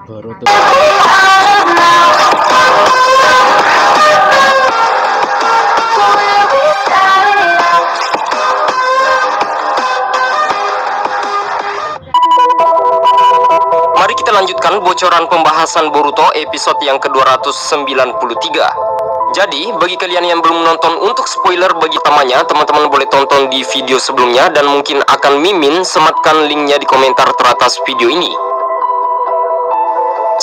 Boruto. Mari kita lanjutkan bocoran pembahasan Boruto episode yang ke-293. Jadi, bagi kalian yang belum nonton, untuk spoiler bagi tamanya, teman-teman boleh tonton di video sebelumnya, dan mungkin akan mimin sematkan linknya di komentar teratas video ini.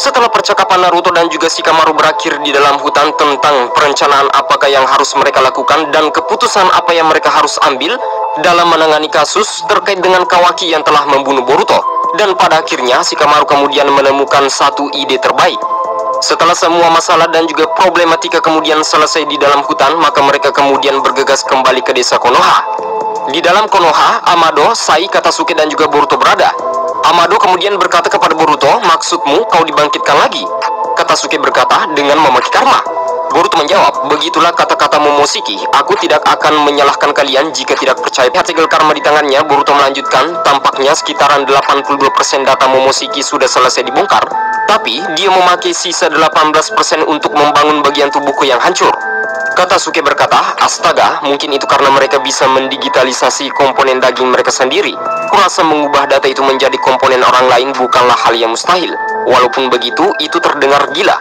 Setelah percakapan Naruto dan juga Shikamaru berakhir di dalam hutan tentang perencanaan apakah yang harus mereka lakukan dan keputusan apa yang mereka harus ambil dalam menangani kasus terkait dengan Kawaki yang telah membunuh Boruto, dan pada akhirnya Shikamaru kemudian menemukan satu ide terbaik. Setelah semua masalah dan juga problematika kemudian selesai di dalam hutan, maka mereka kemudian bergegas kembali ke desa Konoha. Di dalam Konoha, Amado, Sai, Katasuki dan juga Boruto berada. Amado kemudian berkata kepada Boruto, "Maksudmu kau dibangkitkan lagi?" Katasuki berkata, "Dengan memakai karma." Boruto menjawab, "Begitulah kata-kata Momoshiki, aku tidak akan menyalahkan kalian jika tidak percaya." Lihat segel karma di tangannya, Boruto melanjutkan, tampaknya sekitaran 82% data Momoshiki sudah selesai dibongkar, tapi dia memakai sisa 18% untuk membangun bagian tubuhku yang hancur. Katasuki berkata, "Astaga, mungkin itu karena mereka bisa mendigitalisasi komponen daging mereka sendiri. Kurasa mengubah data itu menjadi komponen orang lain bukanlah hal yang mustahil. Walaupun begitu, itu terdengar gila."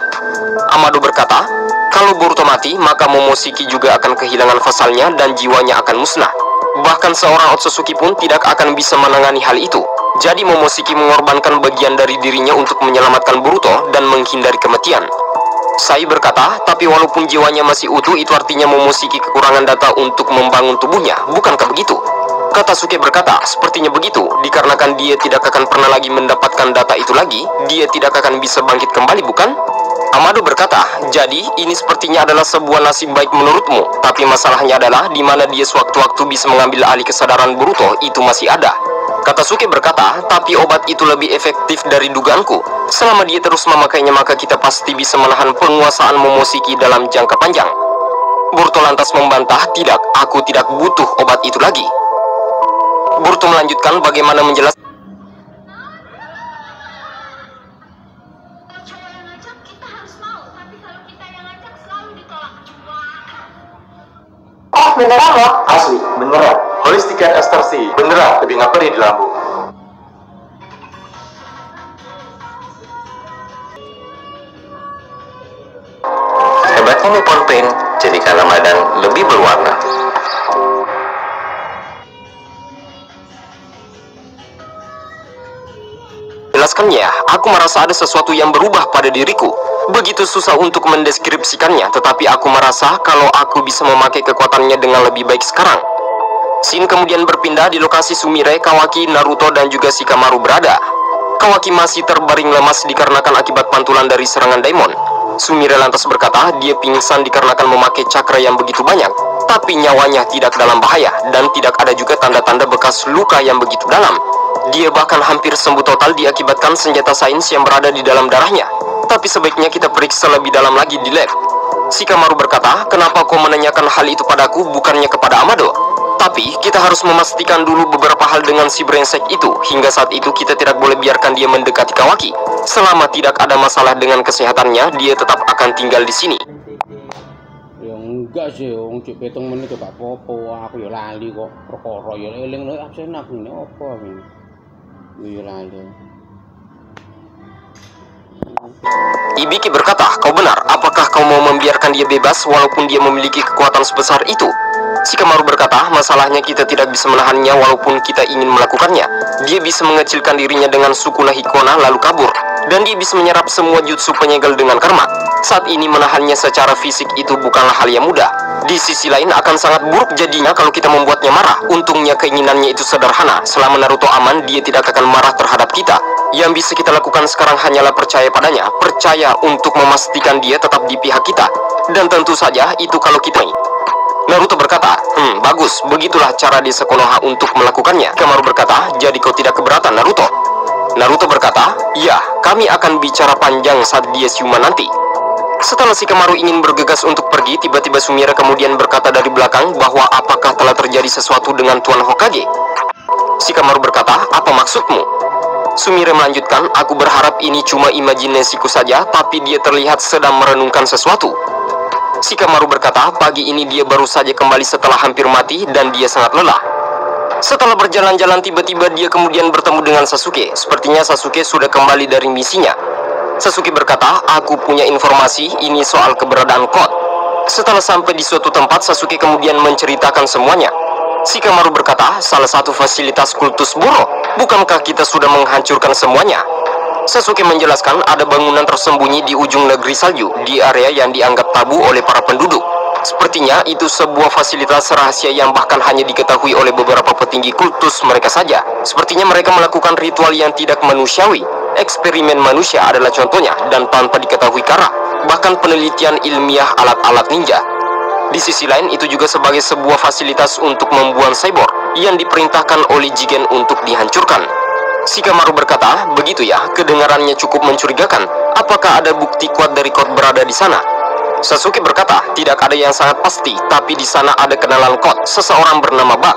Amado berkata, "Kalau Boruto mati, maka Momoshiki juga akan kehilangan fasalnya dan jiwanya akan musnah. Bahkan seorang Otsutsuki pun tidak akan bisa menangani hal itu. Jadi Momoshiki mengorbankan bagian dari dirinya untuk menyelamatkan Boruto dan menghindari kematian." Sai berkata, "Tapi walaupun jiwanya masih utuh, itu artinya Momoshiki kekurangan data untuk membangun tubuhnya, bukankah begitu?" Katasuki berkata, "Sepertinya begitu, dikarenakan dia tidak akan pernah lagi mendapatkan data itu lagi, dia tidak akan bisa bangkit kembali, bukan?" Amado berkata, "Jadi, ini sepertinya adalah sebuah nasib baik menurutmu, tapi masalahnya adalah di mana dia sewaktu-waktu bisa mengambil alih kesadaran Boruto, itu masih ada." Katasuki berkata, "Tapi obat itu lebih efektif dari dugaanku. Selama dia terus memakainya, maka kita pasti bisa menahan penguasaan Momoshiki dalam jangka panjang." Boruto lantas membantah, "Tidak, aku tidak butuh obat itu lagi." Boruto melanjutkan bagaimana menjelaskan. Beneran loh? Asli, beneran. Holistikan ekstasi, beneran. Lebih ngapa di lambung. Hebatnya Nippon Paint, jadikan Ramadan lebih berwarna. Jelaskannya, aku merasa ada sesuatu yang berubah pada diriku. Begitu susah untuk mendeskripsikannya, tetapi aku merasa kalau aku bisa memakai kekuatannya dengan lebih baik sekarang. Scene kemudian berpindah di lokasi Sumire, Kawaki, Naruto, dan juga Shikamaru berada. Kawaki masih terbaring lemas dikarenakan akibat pantulan dari serangan Daimon. Sumire lantas berkata, dia pingsan dikarenakan memakai cakra yang begitu banyak, tapi nyawanya tidak dalam bahaya, dan tidak ada juga tanda-tanda bekas luka yang begitu dalam. Dia bahkan hampir sembuh total diakibatkan senjata sains yang berada di dalam darahnya. Tapi sebaiknya kita periksa lebih dalam lagi di lab. Shikamaru berkata, "Kenapa kau menanyakan hal itu padaku, bukannya kepada Amado? Tapi kita harus memastikan dulu beberapa hal dengan si brengsek itu. Hingga saat itu kita tidak boleh biarkan dia mendekati Kawaki. Selama tidak ada masalah dengan kesehatannya, dia tetap akan tinggal di sini." Ya enggak sih, wong cek 7 menit gak apa-apa, aku ya lali kok. Perkara ya eling lho absen aku ini apa iki. Ya lali. Ibiki berkata, "Kau benar, apakah kau mau membiarkan dia bebas walaupun dia memiliki kekuatan sebesar itu?" Shikamaru berkata, "Masalahnya kita tidak bisa menahannya walaupun kita ingin melakukannya. Dia bisa mengecilkan dirinya dengan Sukuna Hikona lalu kabur, dan dia bisa menyerap semua jutsu penyegel dengan karma. Saat ini menahannya secara fisik itu bukanlah hal yang mudah. Di sisi lain akan sangat buruk jadinya kalau kita membuatnya marah. Untungnya keinginannya itu sederhana. Selama Naruto aman, dia tidak akan marah terhadap kita. Yang bisa kita lakukan sekarang hanyalah percaya padanya, percaya untuk memastikan dia tetap di pihak kita. Dan tentu saja itu kalau kita..." Naruto berkata, bagus, begitulah cara desa Konoha untuk melakukannya. Shikamaru berkata, jadi kau tidak keberatan, Naruto? Naruto berkata, ya, kami akan bicara panjang saat dia siuman nanti. Setelah Shikamaru ingin bergegas untuk pergi, tiba-tiba Sumire kemudian berkata dari belakang bahwa apakah telah terjadi sesuatu dengan Tuan Hokage. Shikamaru berkata, apa maksudmu? Sumire melanjutkan, aku berharap ini cuma imajinasiku saja, tapi dia terlihat sedang merenungkan sesuatu. Shikamaru berkata, pagi ini dia baru saja kembali setelah hampir mati dan dia sangat lelah. Setelah berjalan-jalan tiba-tiba dia kemudian bertemu dengan Sasuke. Sepertinya Sasuke sudah kembali dari misinya. Sasuke berkata, aku punya informasi ini soal keberadaan Code. Setelah sampai di suatu tempat, Sasuke kemudian menceritakan semuanya. Shikamaru berkata, salah satu fasilitas kultus Buro. Bukankah kita sudah menghancurkan semuanya? Sasuke menjelaskan ada bangunan tersembunyi di ujung negeri salju, di area yang dianggap tabu oleh para penduduk. Sepertinya itu sebuah fasilitas rahasia yang bahkan hanya diketahui oleh beberapa petinggi kultus mereka saja. Sepertinya mereka melakukan ritual yang tidak manusiawi. Eksperimen manusia adalah contohnya, dan tanpa diketahui Kara. Bahkan penelitian ilmiah alat-alat ninja. Di sisi lain, itu juga sebagai sebuah fasilitas untuk membuang cyborg yang diperintahkan oleh Jigen untuk dihancurkan. Shikamaru berkata, begitu ya, kedengarannya cukup mencurigakan. Apakah ada bukti kuat dari Code berada di sana? Sasuke berkata, tidak ada yang sangat pasti, tapi di sana ada kenalan Code, seseorang bernama Ba.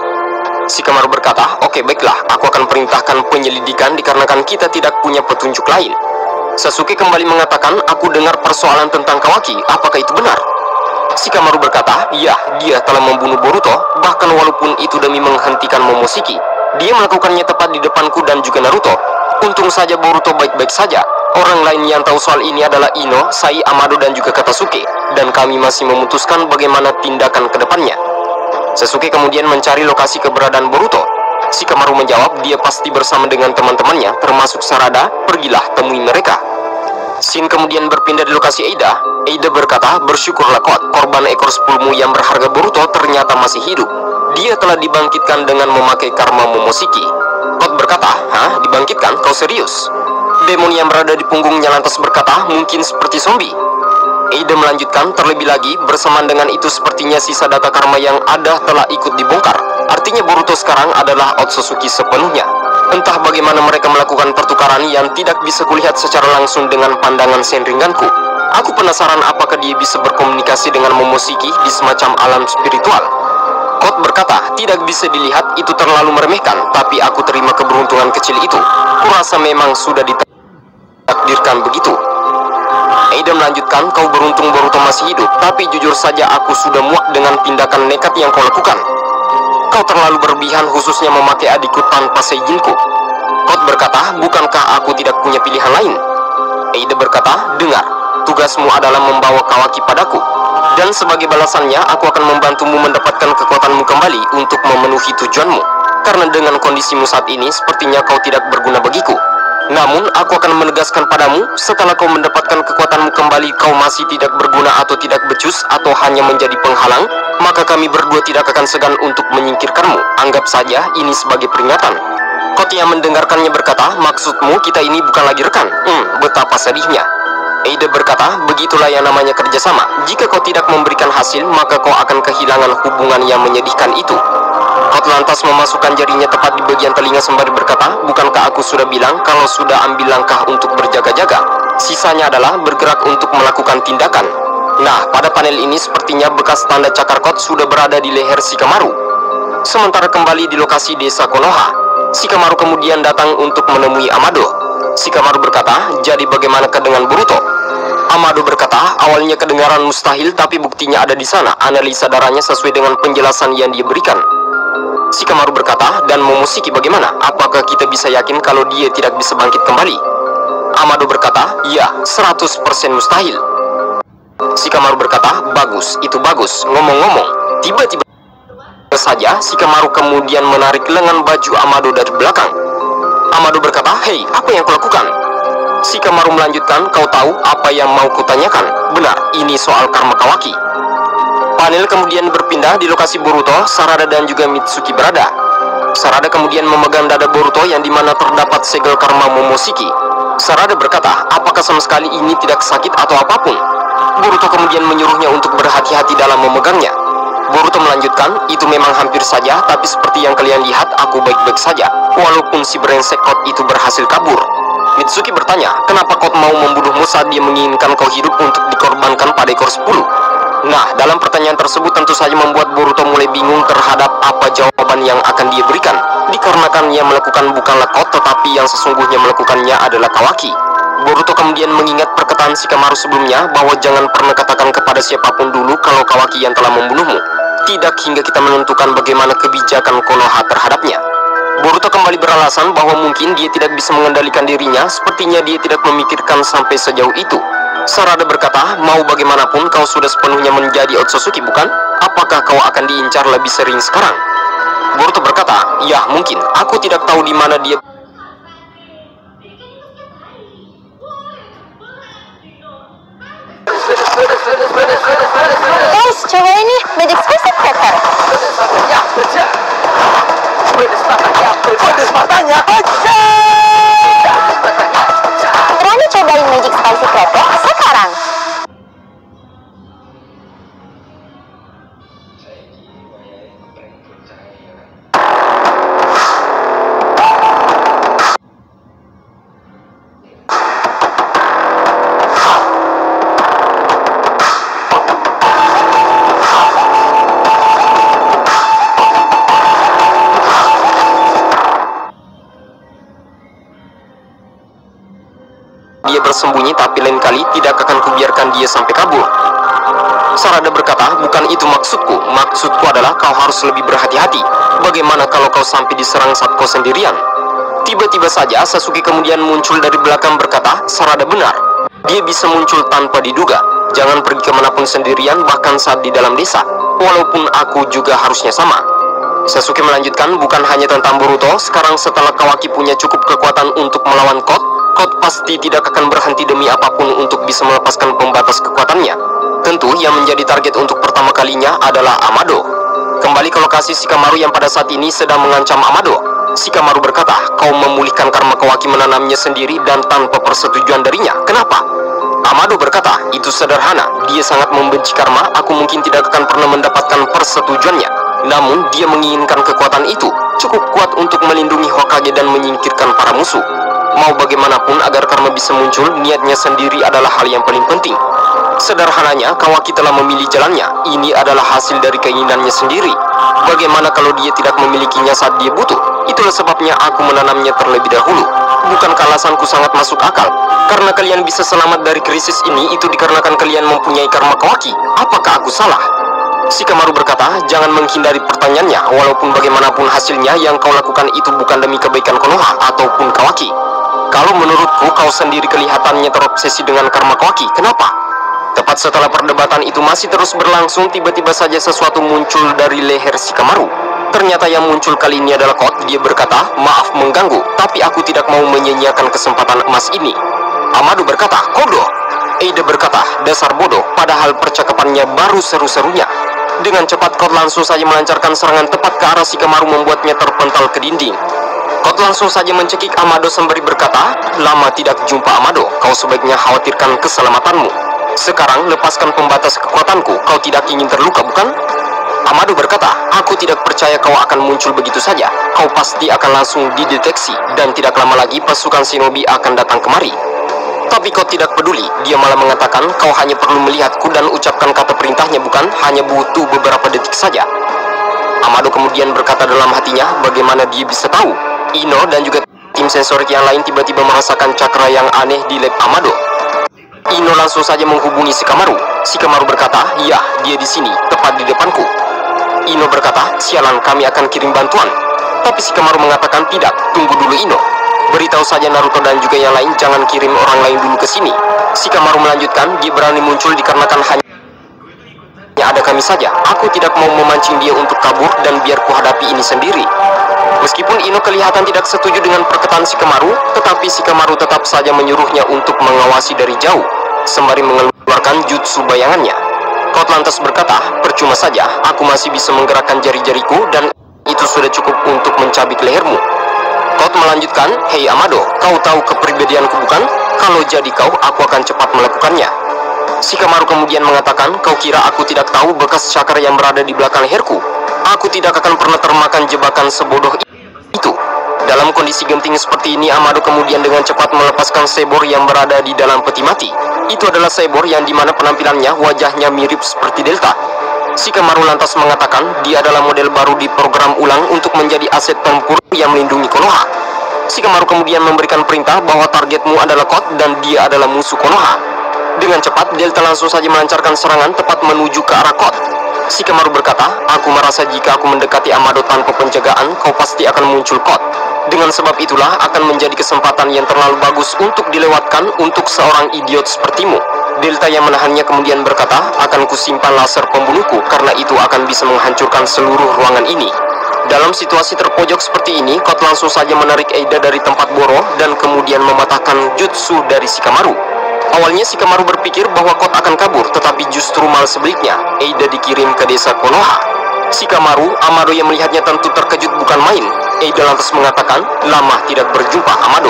Shikamaru berkata, oke baiklah, aku akan perintahkan penyelidikan dikarenakan kita tidak punya petunjuk lain. Sasuke kembali mengatakan, aku dengar persoalan tentang Kawaki, apakah itu benar? Shikamaru berkata, ya, dia telah membunuh Boruto, bahkan walaupun itu demi menghentikan Momoshiki. Dia melakukannya tepat di depanku dan juga Naruto. Untung saja Boruto baik-baik saja. Orang lain yang tahu soal ini adalah Ino, Sai, Amado, dan juga Katasuke. Dan kami masih memutuskan bagaimana tindakan ke depannya. Sasuke kemudian mencari lokasi keberadaan Boruto. Shikamaru menjawab, dia pasti bersama dengan teman-temannya, termasuk Sarada, pergilah temui mereka. Shin kemudian berpindah di lokasi Eida. Eida berkata, bersyukurlah Code, korban ekor sepulmu yang berharga Boruto ternyata masih hidup. Dia telah dibangkitkan dengan memakai karma Momoshiki. Code berkata, hah, dibangkitkan? Kau serius? Demon yang berada di punggungnya lantas berkata, mungkin seperti zombie. Eida melanjutkan, terlebih lagi, bersamaan dengan itu sepertinya sisa data karma yang ada telah ikut dibongkar. Artinya Boruto sekarang adalah Otsutsuki sepenuhnya. Entah bagaimana mereka melakukan pertukaran yang tidak bisa kulihat secara langsung dengan pandangan Senringanku. Aku penasaran apakah dia bisa berkomunikasi dengan Momoshiki di semacam alam spiritual. Code berkata, tidak bisa dilihat, itu terlalu meremehkan, tapi aku terima keberuntungan kecil itu. Kurasa memang sudah ditakdirkan begitu. Eida melanjutkan, kau beruntung Boruto masih hidup, tapi jujur saja aku sudah muak dengan tindakan nekat yang kau lakukan. Kau terlalu berlebihan khususnya memakai adikku tanpa seizinku. Code berkata, bukankah aku tidak punya pilihan lain? Eida berkata, dengar, tugasmu adalah membawa Kawaki padaku. Dan sebagai balasannya, aku akan membantumu mendapatkan kekuatanmu kembali untuk memenuhi tujuanmu. Karena dengan kondisimu saat ini, sepertinya kau tidak berguna bagiku. Namun, aku akan menegaskan padamu, setelah kau mendapatkan kekuatanmu kembali, kau masih tidak berguna atau tidak becus, atau hanya menjadi penghalang, maka kami berdua tidak akan segan untuk menyingkirkanmu. Anggap saja ini sebagai peringatan. Code yang mendengarkannya berkata, maksudmu kita ini bukan lagi rekan? Betapa sedihnya. Eida berkata, begitulah yang namanya kerjasama. Jika kau tidak memberikan hasil, maka kau akan kehilangan hubungan yang menyedihkan itu. Code lantas memasukkan jarinya tepat di bagian telinga sembari berkata, bukankah aku sudah bilang kalau sudah ambil langkah untuk berjaga-jaga? Sisanya adalah bergerak untuk melakukan tindakan. Nah, pada panel ini sepertinya bekas tanda cakar Code sudah berada di leher Shikamaru. Sementara kembali di lokasi desa Konoha, Shikamaru kemudian datang untuk menemui Amado. Shikamaru berkata, jadi bagaimanakah dengan Boruto? Amado berkata, awalnya kedengaran mustahil, tapi buktinya ada di sana. Analisa darahnya sesuai dengan penjelasan yang dia berikan. Shikamaru berkata, dan Momoshiki bagaimana? Apakah kita bisa yakin kalau dia tidak bisa bangkit kembali? Amado berkata, ya, 100% mustahil. Shikamaru berkata, bagus, itu bagus. Ngomong-ngomong, tiba-tiba saja Shikamaru kemudian menarik lengan baju Amado dari belakang. Amado berkata, hei, apa yang kau lakukan? Shikamaru melanjutkan, kau tahu apa yang mau kutanyakan? Benar, ini soal karma Kawaki. Panel kemudian berpindah di lokasi Boruto, Sarada dan juga Mitsuki berada. Sarada kemudian memegang dada Boruto yang dimana terdapat segel karma Momoshiki. Sarada berkata, apakah sama sekali ini tidak sakit atau apapun? Boruto kemudian menyuruhnya untuk berhati-hati dalam memegangnya. Boruto melanjutkan, itu memang hampir saja, tapi seperti yang kalian lihat, aku baik-baik saja, walaupun si brengsek Kot itu berhasil kabur. Mitsuki bertanya, kenapa Kot mau membunuhmu saat dia menginginkan kau hidup untuk dikorbankan pada ekor 10? Nah, dalam pertanyaan tersebut tentu saja membuat Boruto mulai bingung terhadap apa jawaban yang akan dia berikan, dikarenakan yang melakukan bukanlah Kot, tetapi yang sesungguhnya melakukannya adalah Kawaki. Boruto kemudian mengingat perkataan Shikamaru sebelumnya bahwa jangan pernah katakan kepada siapapun dulu kalau Kawaki yang telah membunuhmu. Tidak hingga kita menentukan bagaimana kebijakan Konoha terhadapnya. Boruto kembali beralasan bahwa mungkin dia tidak bisa mengendalikan dirinya, sepertinya dia tidak memikirkan sampai sejauh itu. Sarada berkata, mau bagaimanapun kau sudah sepenuhnya menjadi Otsutsuki bukan? Apakah kau akan diincar lebih sering sekarang? Boruto berkata, ya mungkin, aku tidak tahu di mana dia. Guys, coba ini Magic Spice Pepper. Berani cobain Magic Spicy Pepper sekarang? Dia bersembunyi, tapi lain kali tidak akan kubiarkan dia sampai kabur. Sarada berkata, bukan itu maksudku. Maksudku adalah kau harus lebih berhati-hati. Bagaimana kalau kau sampai diserang saat kau sendirian? Tiba-tiba saja Sasuke kemudian muncul dari belakang berkata, Sarada benar. Dia bisa muncul tanpa diduga. Jangan pergi kemanapun sendirian, bahkan saat di dalam desa. Walaupun aku juga harusnya sama. Sasuke melanjutkan, bukan hanya tentang Boruto. Sekarang setelah Kawaki punya cukup kekuatan untuk melawan Kot pasti tidak akan berhenti demi apapun untuk bisa melepaskan pembatas kekuatannya. Tentu yang menjadi target untuk pertama kalinya adalah Amado. Kembali ke lokasi Shikamaru yang pada saat ini sedang mengancam Amado. Shikamaru berkata, kau memulihkan karma Kawaki menanamnya sendiri dan tanpa persetujuan darinya. Kenapa? Amado berkata, itu sederhana. Dia sangat membenci karma, aku mungkin tidak akan pernah mendapatkan persetujuannya. Namun dia menginginkan kekuatan itu cukup kuat untuk melindungi Hokage dan menyingkirkan para musuh. Mau bagaimanapun agar karma bisa muncul, niatnya sendiri adalah hal yang paling penting. Sederhananya, Kawaki telah memilih jalannya. Ini adalah hasil dari keinginannya sendiri. Bagaimana kalau dia tidak memilikinya saat dia butuh? Itulah sebabnya aku menanamnya terlebih dahulu. Bukankah alasanku sangat masuk akal? Karena kalian bisa selamat dari krisis ini, itu dikarenakan kalian mempunyai karma Kawaki. Apakah aku salah? Shikamaru berkata, jangan menghindari pertanyaannya. Walaupun bagaimanapun hasilnya, yang kau lakukan itu bukan demi kebaikan Konoha ataupun Kawaki. Kalau menurutku kau sendiri kelihatannya terobsesi dengan karma Kawaki, kenapa? Tepat setelah perdebatan itu masih terus berlangsung, tiba-tiba saja sesuatu muncul dari leher Shikamaru. Ternyata yang muncul kali ini adalah Kot. Dia berkata, maaf mengganggu, tapi aku tidak mau menyia-nyiakan kesempatan emas ini. Amado berkata, Kodo. Eida berkata, dasar bodoh, padahal percakapannya baru seru-serunya. Dengan cepat Kot langsung saja melancarkan serangan tepat ke arah Shikamaru membuatnya terpental ke dinding. Kot langsung saja mencekik Amado sembari berkata, lama tidak jumpa Amado, kau sebaiknya khawatirkan keselamatanmu. Sekarang lepaskan pembatas kekuatanku, kau tidak ingin terluka bukan? Amado berkata, aku tidak percaya kau akan muncul begitu saja. Kau pasti akan langsung dideteksi, dan tidak lama lagi pasukan shinobi akan datang kemari. Tapi kau tidak peduli, dia malah mengatakan kau hanya perlu melihatku dan ucapkan kata perintahnya bukan, hanya butuh beberapa detik saja. Amado kemudian berkata dalam hatinya, bagaimana dia bisa tahu? Ino dan juga tim sensorik yang lain tiba-tiba merasakan cakra yang aneh di lab Amado. Ino langsung saja menghubungi Shikamaru. Shikamaru berkata, ya, dia di sini, tepat di depanku. Ino berkata, sialan, kami akan kirim bantuan. Tapi Shikamaru mengatakan tidak, tunggu dulu Ino. Beritahu saja Naruto dan juga yang lain, jangan kirim orang lain dulu ke sini. Shikamaru melanjutkan, dia berani muncul dikarenakan hanya ada kami saja. Aku tidak mau memancing dia untuk kabur dan biar ku hadapi ini sendiri. Meskipun Ino kelihatan tidak setuju dengan perkataan Shikamaru, tetapi Shikamaru tetap saja menyuruhnya untuk mengawasi dari jauh, sembari mengeluarkan jutsu bayangannya. Kot lantas berkata, percuma saja, aku masih bisa menggerakkan jari-jariku dan itu sudah cukup untuk mencabik lehermu. Kot melanjutkan, hei Amado, kau tahu kepribadianku bukan? Kalau jadi kau, aku akan cepat melakukannya. Shikamaru kemudian mengatakan, kau kira aku tidak tahu bekas cakar yang berada di belakang leherku? Aku tidak akan pernah termakan jebakan sebodoh itu. Dalam kondisi genting seperti ini, Amado kemudian dengan cepat melepaskan Saibor yang berada di dalam peti mati. Itu adalah Saibor yang dimana penampilannya, wajahnya mirip seperti Delta. Shikamaru lantas mengatakan dia adalah model baru di program ulang untuk menjadi aset tempur yang melindungi Konoha. Shikamaru kemudian memberikan perintah bahwa targetmu adalah Code dan dia adalah musuh Konoha. Dengan cepat, Delta langsung saja melancarkan serangan tepat menuju ke arah Code. Shikamaru berkata, aku merasa jika aku mendekati Amado tanpa penjagaan, kau pasti akan muncul Code. Dengan sebab itulah akan menjadi kesempatan yang terlalu bagus untuk dilewatkan untuk seorang idiot sepertimu. Delta yang menahannya kemudian berkata, akan kusimpan laser pembunuhku karena itu akan bisa menghancurkan seluruh ruangan ini. Dalam situasi terpojok seperti ini, Code langsung saja menarik Eida dari tempat Boro dan kemudian mematahkan jutsu dari Shikamaru. Awalnya Shikamaru berpikir bahwa Code akan kabur, tetapi justru malah sebaliknya, Eida dikirim ke desa Konoha. Shikamaru, Amado yang melihatnya tentu terkejut bukan main. Eida lantas mengatakan, lama tidak berjumpa Amado.